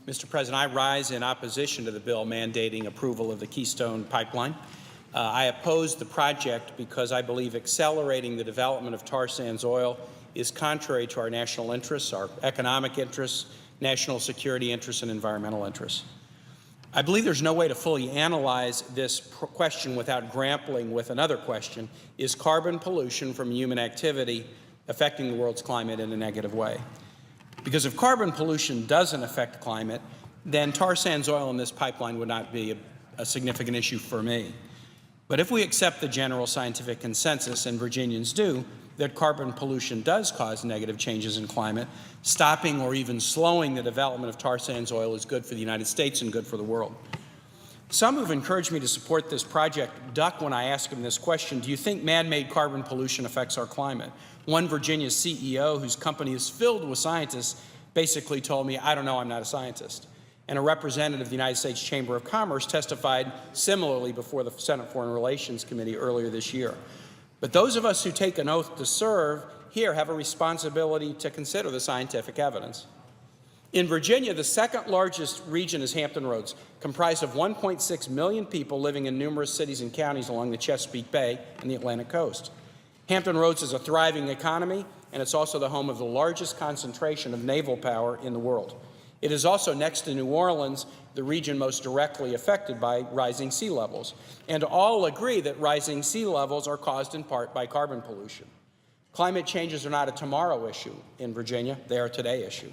Mr. President, I rise in opposition to the bill mandating approval of the Keystone Pipeline. I oppose the project because I believe accelerating the development of tar sands oil is contrary to our national interests, our economic interests, national security interests, and environmental interests. I believe there's no way to fully analyze this question without grappling with another question: is carbon pollution from human activity affecting the world's climate in a negative way? Because if carbon pollution doesn't affect climate, then tar sands oil in this pipeline would not be a significant issue for me. But if we accept the general scientific consensus, and Virginians do, that carbon pollution does cause negative changes in climate, stopping or even slowing the development of tar sands oil is good for the United States and good for the world. Some who've encouraged me to support this project duck when I ask them this question: do you think man-made carbon pollution affects our climate? One Virginia CEO whose company is filled with scientists basically told me, I don't know, I'm not a scientist. And a representative of the United States Chamber of Commerce testified similarly before the Senate Foreign Relations Committee earlier this year. But those of us who take an oath to serve here have a responsibility to consider the scientific evidence. In Virginia, the second largest region is Hampton Roads, comprised of 1.6 million people living in numerous cities and counties along the Chesapeake Bay and the Atlantic coast. Hampton Roads is a thriving economy, and it's also the home of the largest concentration of naval power in the world. It is also, next to New Orleans, the region most directly affected by rising sea levels. And all agree that rising sea levels are caused in part by carbon pollution. Climate changes are not a tomorrow issue in Virginia, they are a today issue.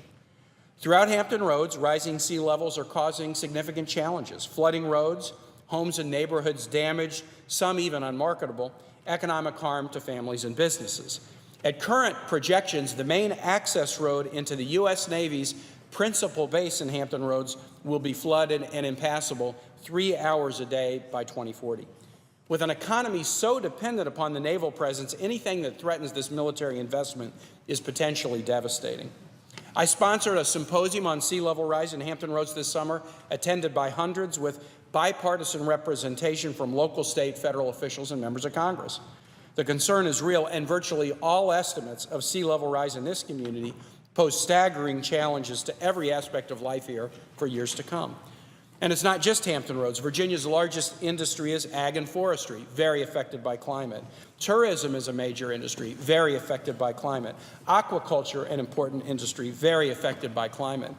Throughout Hampton Roads, rising sea levels are causing significant challenges: flooding roads, homes and neighborhoods damaged, some even unmarketable, economic harm to families and businesses. At current projections, the main access road into the U.S. Navy's principal base in Hampton Roads will be flooded and impassable 3 hours a day by 2040. With an economy so dependent upon the naval presence, anything that threatens this military investment is potentially devastating. I sponsored a symposium on sea level rise in Hampton Roads this summer, attended by hundreds, with bipartisan representation from local, state, federal officials and members of Congress. The concern is real, and virtually all estimates of sea level rise in this community pose staggering challenges to every aspect of life here for years to come. And it's not just Hampton Roads. Virginia's largest industry is ag and forestry, very affected by climate. Tourism is a major industry, very affected by climate. Aquaculture, an important industry, very affected by climate.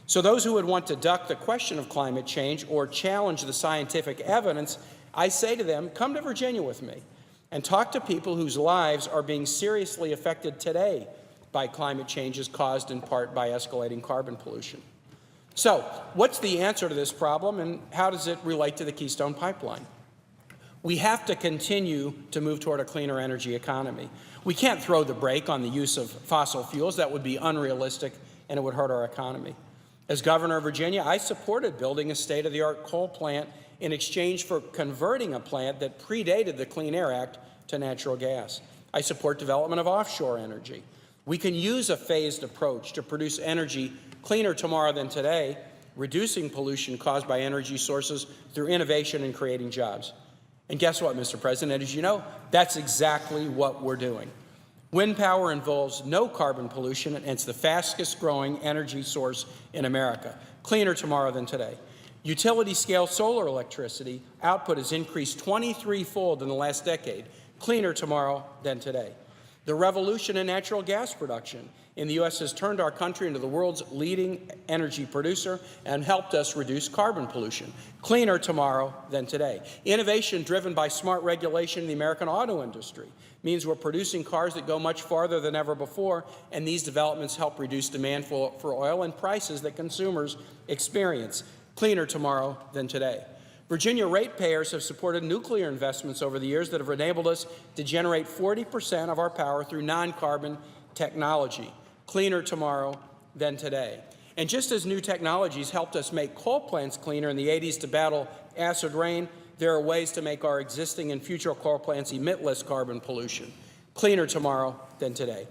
So those who would want to duck the question of climate change or challenge the scientific evidence, I say to them, come to Virginia with me and talk to people whose lives are being seriously affected today by climate changes caused in part by escalating carbon pollution. So, what's the answer to this problem, and how does it relate to the Keystone Pipeline? We have to continue to move toward a cleaner energy economy. We can't throw the brake on the use of fossil fuels. That would be unrealistic, and it would hurt our economy. As governor of Virginia, I supported building a state-of-the-art coal plant in exchange for converting a plant that predated the Clean Air Act to natural gas. I support development of offshore energy. We can use a phased approach to produce energy cleaner tomorrow than today, reducing pollution caused by energy sources through innovation and creating jobs. And guess what, Mr. President? As you know, that's exactly what we're doing. Wind power involves no carbon pollution, and it's the fastest growing energy source in America. Cleaner tomorrow than today. Utility-scale solar electricity output has increased 23-fold in the last decade. Cleaner tomorrow than today. The revolution in natural gas production in the U.S. has turned our country into the world's leading energy producer and helped us reduce carbon pollution. Cleaner tomorrow than today. Innovation driven by smart regulation in the American auto industry means we're producing cars that go much farther than ever before, and these developments help reduce demand for oil and prices that consumers experience. Cleaner tomorrow than today. Virginia ratepayers have supported nuclear investments over the years that have enabled us to generate 40% of our power through non-carbon technology. Cleaner tomorrow than today. And just as new technologies helped us make coal plants cleaner in the 80s to battle acid rain, there are ways to make our existing and future coal plants emit less carbon pollution. Cleaner tomorrow than today.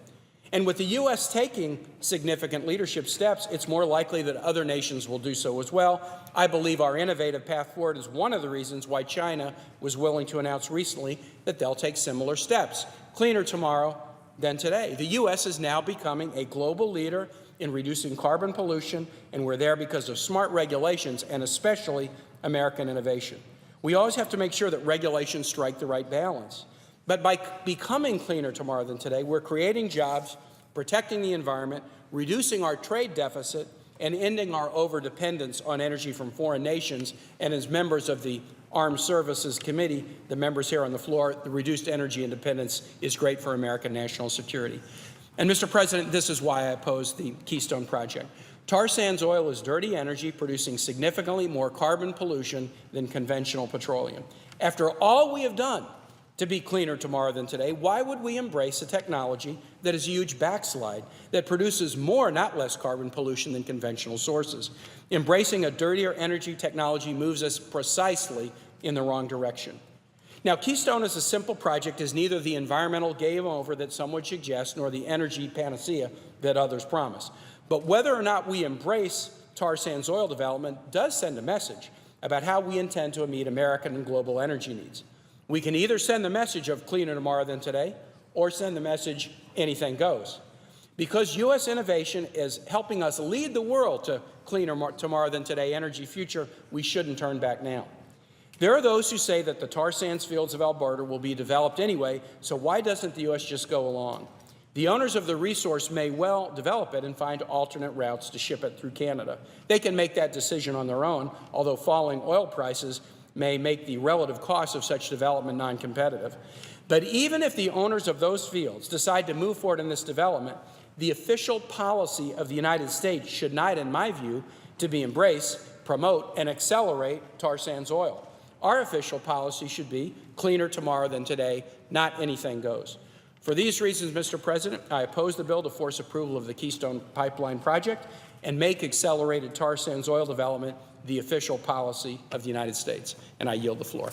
And with the U.S. taking significant leadership steps, it's more likely that other nations will do so as well. I believe our innovative path forward is one of the reasons why China was willing to announce recently that they'll take similar steps. Cleaner tomorrow than today. The U.S. is now becoming a global leader in reducing carbon pollution, and we're there because of smart regulations and especially American innovation. We always have to make sure that regulations strike the right balance. But by becoming cleaner tomorrow than today, we're creating jobs, protecting the environment, reducing our trade deficit, and ending our overdependence on energy from foreign nations. And as members of the Armed Services Committee, the members here on the floor, the reduced energy independence is great for American national security. And, Mr. President, this is why I oppose the Keystone project. Tar sands oil is dirty energy producing significantly more carbon pollution than conventional petroleum. After all we have done to be cleaner tomorrow than today, why would we embrace a technology that is a huge backslide, that produces more, not less, carbon pollution than conventional sources? Embracing a dirtier energy technology moves us precisely in the wrong direction. Now, Keystone as a simple project is neither the environmental game over that some would suggest nor the energy panacea that others promise. But whether or not we embrace tar sands oil development does send a message about how we intend to meet American and global energy needs. We can either send the message of cleaner tomorrow than today or send the message anything goes. Because U.S. innovation is helping us lead the world to cleaner tomorrow than today energy future, we shouldn't turn back now. There are those who say that the tar sands fields of Alberta will be developed anyway, so why doesn't the U.S. just go along? The owners of the resource may well develop it and find alternate routes to ship it through Canada. They can make that decision on their own, although falling oil prices may make the relative cost of such development non-competitive. But even if the owners of those fields decide to move forward in this development, the official policy of the United States should not, in my view, to be embrace, promote, and accelerate tar sands oil. Our official policy should be cleaner tomorrow than today, not anything goes. For these reasons, Mr. President, I oppose the bill to force approval of the Keystone Pipeline project and make accelerated tar sands oil development the official policy of the United States. And I yield the floor.